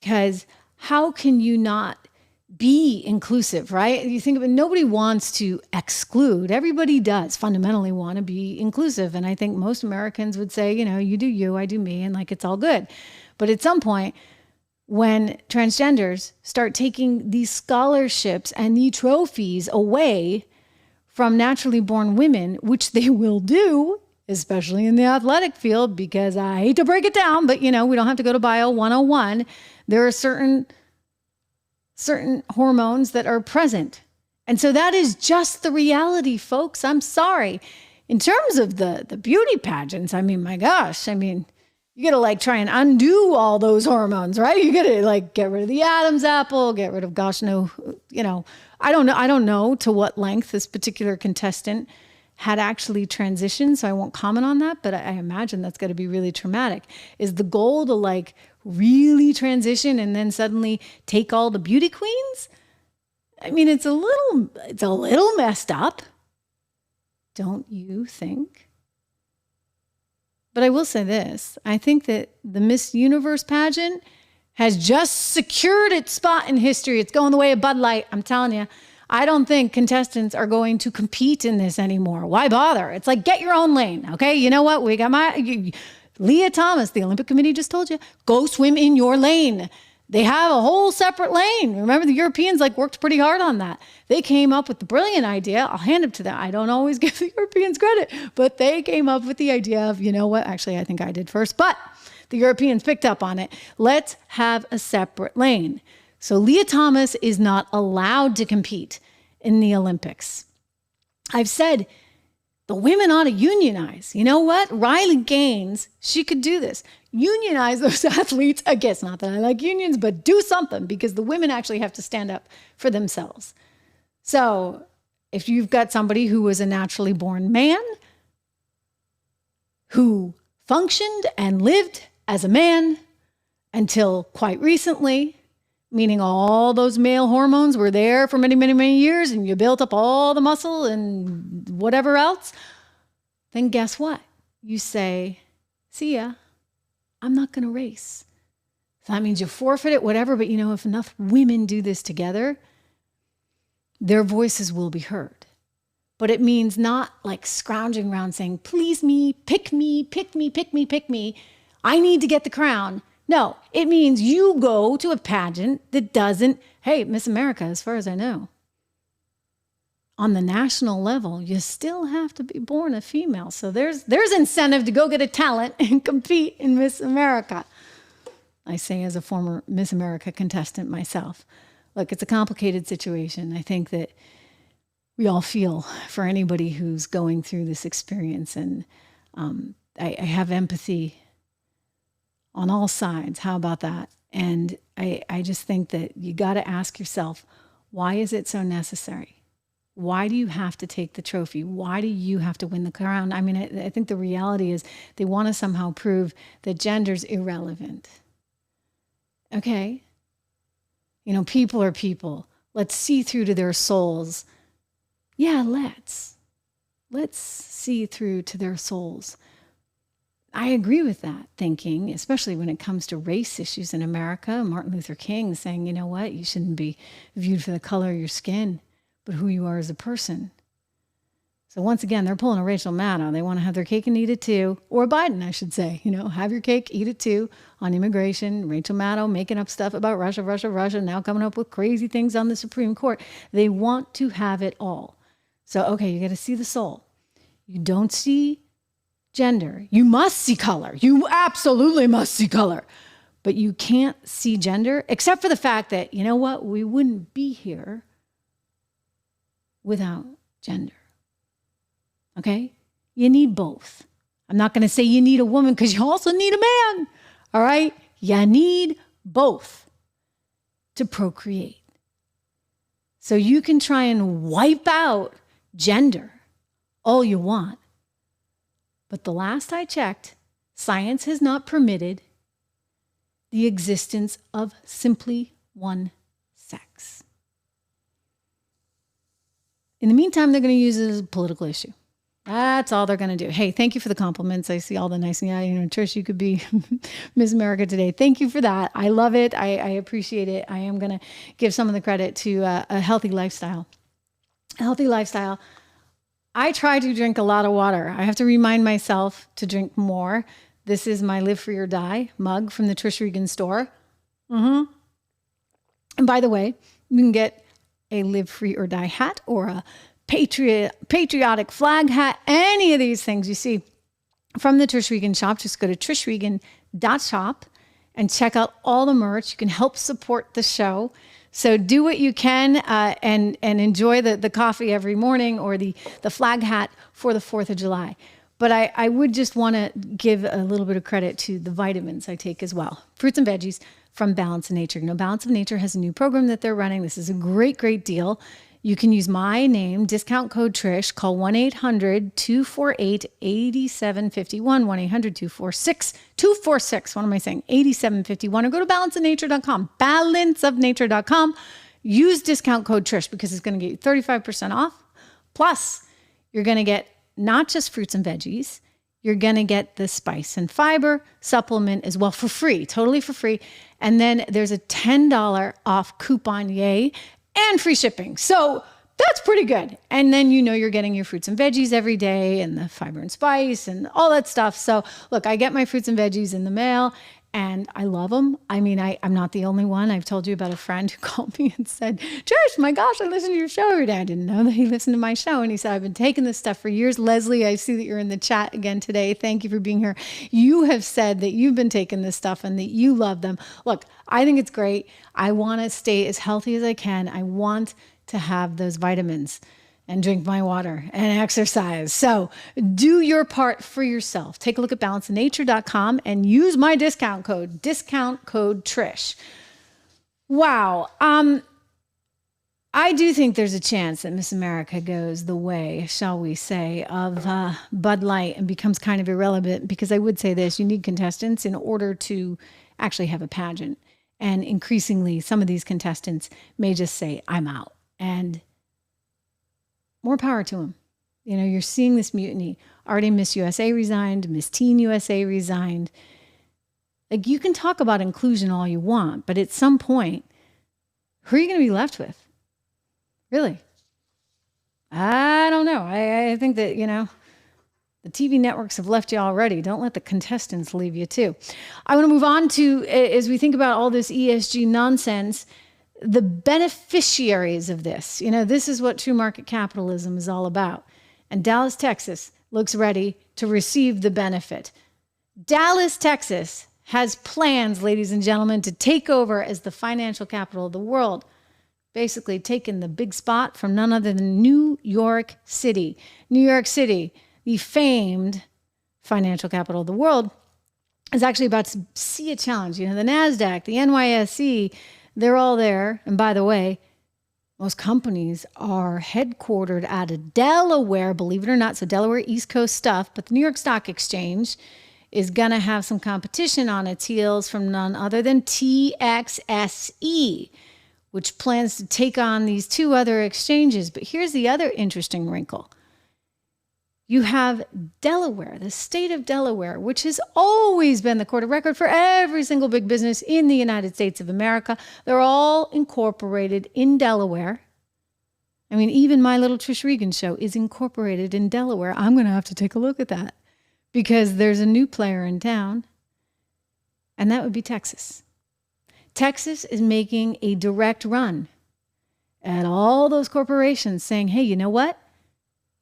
because how can you not be inclusive, right? You think of it, nobody wants to exclude. Everybody does fundamentally want to be inclusive. And I think most Americans would say, you know, you do you, I do me, and like it's all good. But at some point, when transgenders start taking these scholarships and the trophies away from naturally born women, which they will do, especially in the athletic field, because I hate to break it down, but you know, we don't have to go to Bio 101. There are certain hormones that are present. And so that is just the reality, folks. I'm sorry. In terms of the beauty pageants, I mean, my gosh, I mean, you got to like try and undo all those hormones, right? You got to like get rid of the Adam's apple, get rid of, gosh, no, you know, I don't know to what length this particular contestant had actually transitioned. So I won't comment on that, but I imagine that's going to be really traumatic. Is the goal to like really transition and then suddenly take all the beauty queens? I mean, it's a little messed up. Don't you think? But I will say this. I think that the Miss Universe pageant has just secured its spot in history. It's going the way of Bud Light. I'm telling you, I don't think contestants are going to compete in this anymore. Why bother? It's like, get your own lane. Okay. You know what? We got Leah Thomas, the Olympic Committee just told you, go swim in your lane. They have a whole separate lane. Remember, the Europeans worked pretty hard on that. They came up with the brilliant idea. I'll hand it to them. I don't always give the Europeans credit, but they came up with the idea of, you know what? Actually, I think I did first, but the Europeans picked up on it. Let's have a separate lane. So Leah Thomas is not allowed to compete in the Olympics. I've said the women ought to unionize. You know what? Riley Gaines, she could do this. Unionize those athletes. I guess not that I like unions, but do something, because the women actually have to stand up for themselves. So if you've got somebody who was a naturally born man, who functioned and lived as a man until quite recently, meaning all those male hormones were there for many, many, many years, and you built up all the muscle and whatever else, then guess what? You say, see ya, I'm not going to race. So that means you forfeit it, whatever, but you know, if enough women do this together, their voices will be heard. But it means not like scrounging around saying, please me, pick me, pick me, pick me, pick me. I need to get the crown. No, it means you go to a pageant that doesn't, hey, Miss America, as far as I know, on the national level, you still have to be born a female. So there's incentive to go get a talent and compete in Miss America. I say as a former Miss America contestant myself. Look, it's a complicated situation. I think that we all feel for anybody who's going through this experience. And I have empathy on all sides. How about that? And I just think that you got to ask yourself, why is it so necessary? Why do you have to take the trophy? Why do you have to win the crown? I mean, I think the reality is they want to somehow prove that gender's irrelevant. Okay? You know, people are people. Let's see through to their souls. Yeah, let's see through to their souls. I agree with that thinking, especially when it comes to race issues in America. Martin Luther King saying, you know what, you shouldn't be viewed for the color of your skin, but who you are as a person. So once again, they're pulling a Rachel Maddow. They want to have their cake and eat it too. Or Biden, I should say. You know, have your cake, eat it too on immigration. Rachel Maddow making up stuff about Russia, now coming up with crazy things on the Supreme Court. They want to have it all. So, okay, you got to see the soul. You don't see gender. You must see color. You absolutely must see color. But you can't see gender, except for the fact that, you know what, we wouldn't be here without gender. Okay? You need both. I'm not going to say you need a woman because you also need a man. All right? You need both to procreate. So you can try and wipe out gender all you want. But the last I checked, science has not permitted the existence of simply one sex. In the meantime, they're going to use it as a political issue. That's all they're going to do. Hey, thank you for the compliments. I see all the nice, yeah, you know, Trish, you could be Miss America today. Thank you for that. I love it. I appreciate it. I am going to give some of the credit to a healthy lifestyle. A healthy lifestyle. I try to drink a lot of water. I have to remind myself to drink more. This is my Live Free or Die mug from the Trish Regan store. And by the way, you can get a Live Free or Die hat or a patriotic flag hat, any of these things you see from the Trish Regan shop. Just go to trishregan.shop and check out all the merch. You can help support the show. So do what you can and enjoy the coffee every morning or the flag hat for the 4th of July. But I would just want to give a little bit of credit to the vitamins I take as well. Fruits and veggies from Balance of Nature. You know, Balance of Nature has a new program that they're running. This is a great, great deal. You can use my name, discount code Trish, call 1-800-248-8751, 1-800-246, what am I saying, 8751, or go to balanceofnature.com, balanceofnature.com. Use discount code Trish because it's going to get you 35% off. Plus, you're going to get not just fruits and veggies, you're going to get the spice and fiber supplement as well for free, totally for free. And then there's a $10 off coupon, yay, and free shipping. So that's pretty good. And then you know you're getting your fruits and veggies every day and the fiber and spice and all that stuff. So look, I get my fruits and veggies in the mail and I love them. I mean, I'm not the only one. I've told you about a friend who called me and said, Trish, my gosh, I listen to your show every day. I didn't know that he listened to my show. And he said, I've been taking this stuff for years. Leslie, I see that you're in the chat again today. Thank you for being here. You have said that you've been taking this stuff and that you love them. Look, I think it's great. I want to stay as healthy as I can. I want to have those vitamins and drink my water and exercise. So do your part for yourself. Take a look at balanceofnature.com and use my discount code Trish. Wow. I do think there's a chance that Miss America goes the way, shall we say, of Bud Light and becomes kind of irrelevant, because I would say this, you need contestants in order to actually have a pageant. And increasingly, some of these contestants may just say, I'm out. And more power to them. You know, you're seeing this mutiny. Already Miss USA resigned, Miss Teen USA resigned. Like, you can talk about inclusion all you want, but at some point, who are you going to be left with? Really? I don't know. I think that, you know, the TV networks have left you already. Don't let the contestants leave you too. I want to move on to, as we think about all this ESG nonsense, the beneficiaries of this. This is what true market capitalism is all about. And Dallas, Texas looks ready to receive the benefit. Dallas, Texas has plans, ladies and gentlemen, to take over as the financial capital of the world, basically taking the big spot from none other than New York City. New York City, the famed financial capital of the world, is actually about to see a challenge. The NASDAQ, the NYSE, they're all there. And by the way, most companies are headquartered out of Delaware, believe it or not. So Delaware, East Coast stuff. But the New York Stock Exchange is going to have some competition on its heels from none other than TXSE, which plans to take on these two other exchanges. But here's the other interesting wrinkle. You have Delaware, the state of Delaware, which has always been the court of record for every single big business in the United States of America. They're all incorporated in Delaware. I mean, even my little Trish Regan Show is incorporated in Delaware. I'm going to have to take a look at that because there's a new player in town, and that would be Texas. Texas is making a direct run at all those corporations saying, hey, you know what?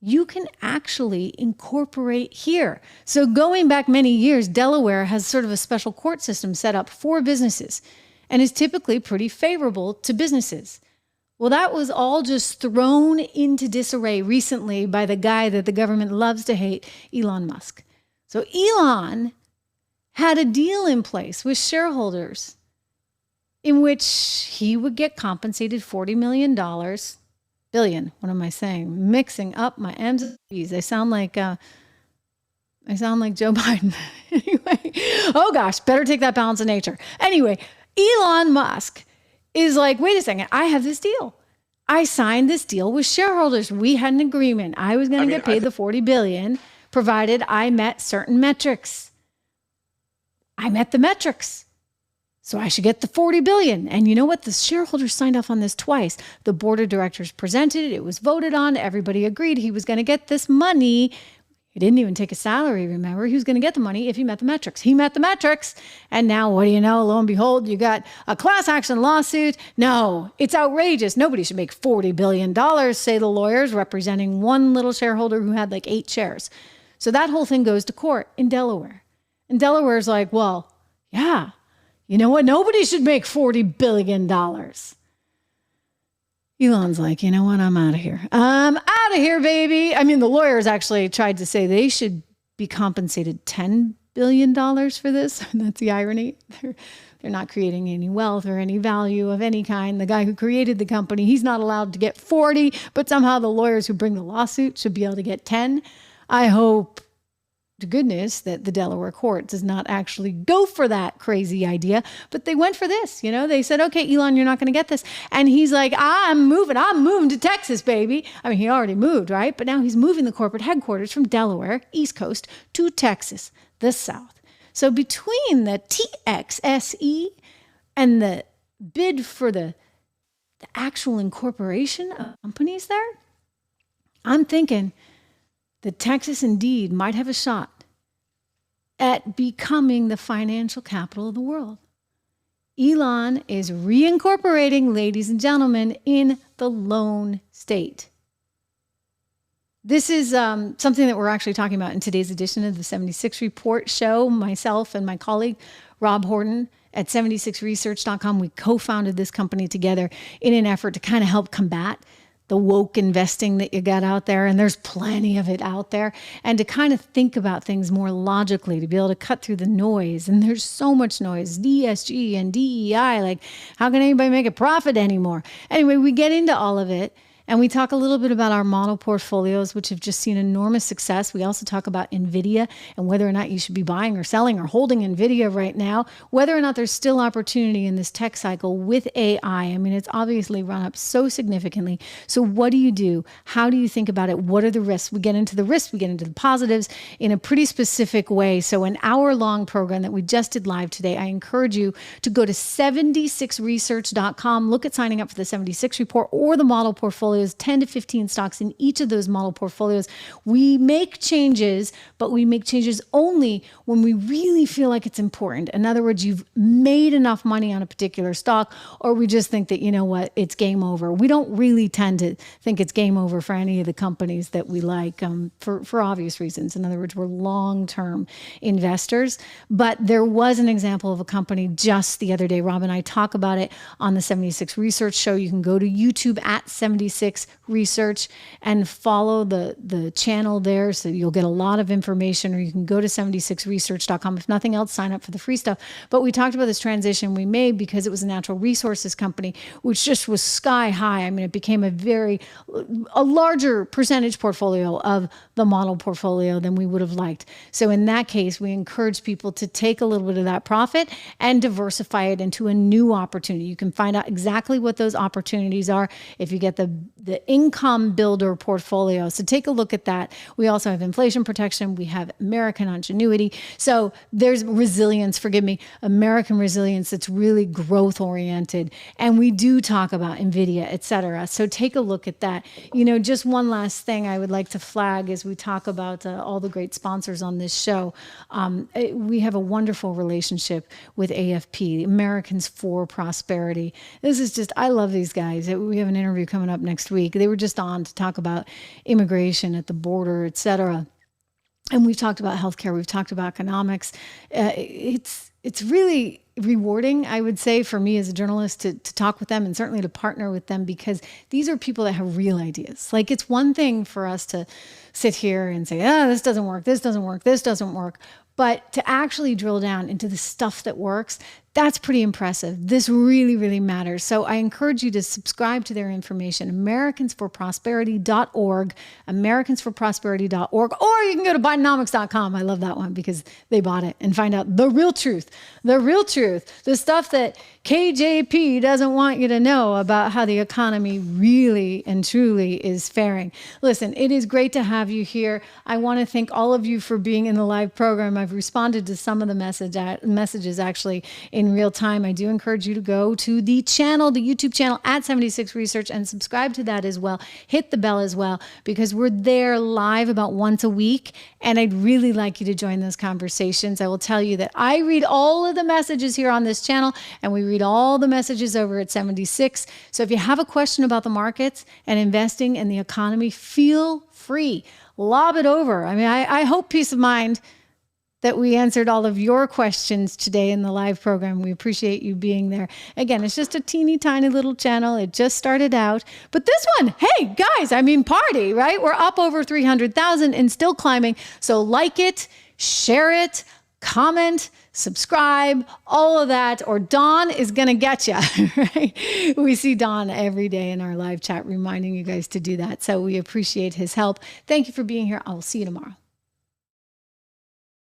You can actually incorporate here. So going back many years, Delaware has sort of a special court system set up for businesses and is typically pretty favorable to businesses. Well, that was all just thrown into disarray recently by the guy that the government loves to hate, Elon Musk. So Elon had a deal in place with shareholders in which he would get compensated $40 million. Billion. What am I saying? Mixing up my M's and B's. I sound like Joe Biden. Anyway, oh gosh, better take that balance of nature. Anyway, Elon Musk is like, wait a second, I have this deal. I signed this deal with shareholders. We had an agreement. I was going to get paid the $40 billion, provided I met certain metrics. I met the metrics. So I should get the $40 billion. And you know what? The shareholders signed off on this twice. The board of directors presented it. It was voted on. Everybody agreed he was going to get this money. He didn't even take a salary, remember? He was going to get the money if he met the metrics. He met the metrics. And now, what do you know? Lo and behold, you got a class action lawsuit. No, it's outrageous. Nobody should make $40 billion, say the lawyers, representing one little shareholder who had like 8 shares. So that whole thing goes to court in Delaware. And Delaware's like, well, yeah. You know what? Nobody should make $40 billion. Elon's like, you know what? I'm out of here. I'm out of here, baby. I mean, the lawyers actually tried to say they should be compensated $10 billion for this. That's the irony. They're not creating any wealth or any value of any kind. The guy who created the company, he's not allowed to get 40, but somehow the lawyers who bring the lawsuit should be able to get 10. I hope to goodness that the Delaware court does not actually go for that crazy idea, but they went for this. They said, okay, Elon, you're not going to get this. And he's like, I'm moving to Texas, baby. I mean, he already moved, right? But now he's moving the corporate headquarters from Delaware, East Coast, to Texas, the South. So between the TXSE and the bid for the actual incorporation of companies there, I'm thinking that Texas indeed might have a shot at becoming the financial capital of the world. Elon is reincorporating, ladies and gentlemen, in the lone state. This is something that we're actually talking about in today's edition of the 76 Report show. Myself and my colleague, Rob Horton, at 76research.com, we co-founded this company together in an effort to kind of help combat the woke investing that you got out there, and there's plenty of it out there, and to kind of think about things more logically, to be able to cut through the noise. And there's so much noise, ESG and DEI, like how can anybody make a profit anymore? Anyway, we get into all of it, and we talk a little bit about our model portfolios, which have just seen enormous success. We also talk about NVIDIA and whether or not you should be buying or selling or holding NVIDIA right now, whether or not there's still opportunity in this tech cycle with AI. I mean, it's obviously run up so significantly. So what do you do? How do you think about it? What are the risks? We get into the risks, we get into the positives in a pretty specific way. So an hour-long program that we just did live today, I encourage you to go to 76research.com, look at signing up for the 76 Report or the model portfolio portfolios, 10 to 15 stocks in each of those model portfolios. We make changes, but we make changes only when we really feel like it's important. In other words, you've made enough money on a particular stock, or we just think that, you know what, it's game over. We don't really tend to think it's game over for any of the companies that we like, for obvious reasons. In other words, we're long-term investors. But there was an example of a company just the other day. Rob and I talk about it on the 76 Research Show. You can go to YouTube at 76 Research and follow the channel there, so you'll get a lot of information, or you can go to 76research.com. If nothing else, sign up for the free stuff. But we talked about this transition we made because it was a natural resources company, which just was sky high. I mean, it became a larger percentage portfolio of the model portfolio than we would have liked. So in that case, we encourage people to take a little bit of that profit and diversify it into a new opportunity. You can find out exactly what those opportunities are if you get the income builder portfolio. So take a look at that. We also have inflation protection. We have American ingenuity. So there's resilience, American resilience that's really growth oriented. And we do talk about NVIDIA, et cetera. So take a look at that. Just one last thing I would like to flag as we talk about all the great sponsors on this show. We have a wonderful relationship with AFP, Americans for Prosperity. This is just, I love these guys. We have an interview coming up next week. They were just on to talk about immigration at the border, et cetera. And we've talked about healthcare. We've talked about economics. It's really rewarding, I would say, for me as a journalist to talk with them and certainly to partner with them, because these are people that have real ideas. Like, it's one thing for us to sit here and say, this doesn't work, this doesn't work, this doesn't work. But to actually drill down into the stuff that works, that's pretty impressive. This really, really matters. So I encourage you to subscribe to their information, americansforprosperity.org, americansforprosperity.org, or you can go to Bidenomics.com. I love that one because they bought it, and find out the real truth, the stuff that KJP doesn't want you to know about how the economy really and truly is faring. Listen, it is great to have you here. I want to thank all of you for being in the live program. I've responded to some of the messages actually in real time. I do encourage you to go to the channel, the YouTube channel at 76 Research, and subscribe to that as well. Hit the bell as well, because we're there live about once a week, and I'd really like you to join those conversations. I will tell you that I read all of the messages here on this channel, and we read all the messages over at 76. So if you have a question about the markets and investing and the economy, feel free. Lob it over. I mean, I hope peace of mind that we answered all of your questions today in the live program. We appreciate you being there. Again, it's just a teeny tiny little channel. It just started out. But this one, hey, guys, I mean, party, right? We're up over 300,000 and still climbing. So like it, share it, comment, subscribe, all of that, or Don is going to get you, right? We see Don every day in our live chat reminding you guys to do that. So we appreciate his help. Thank you for being here. I will see you tomorrow.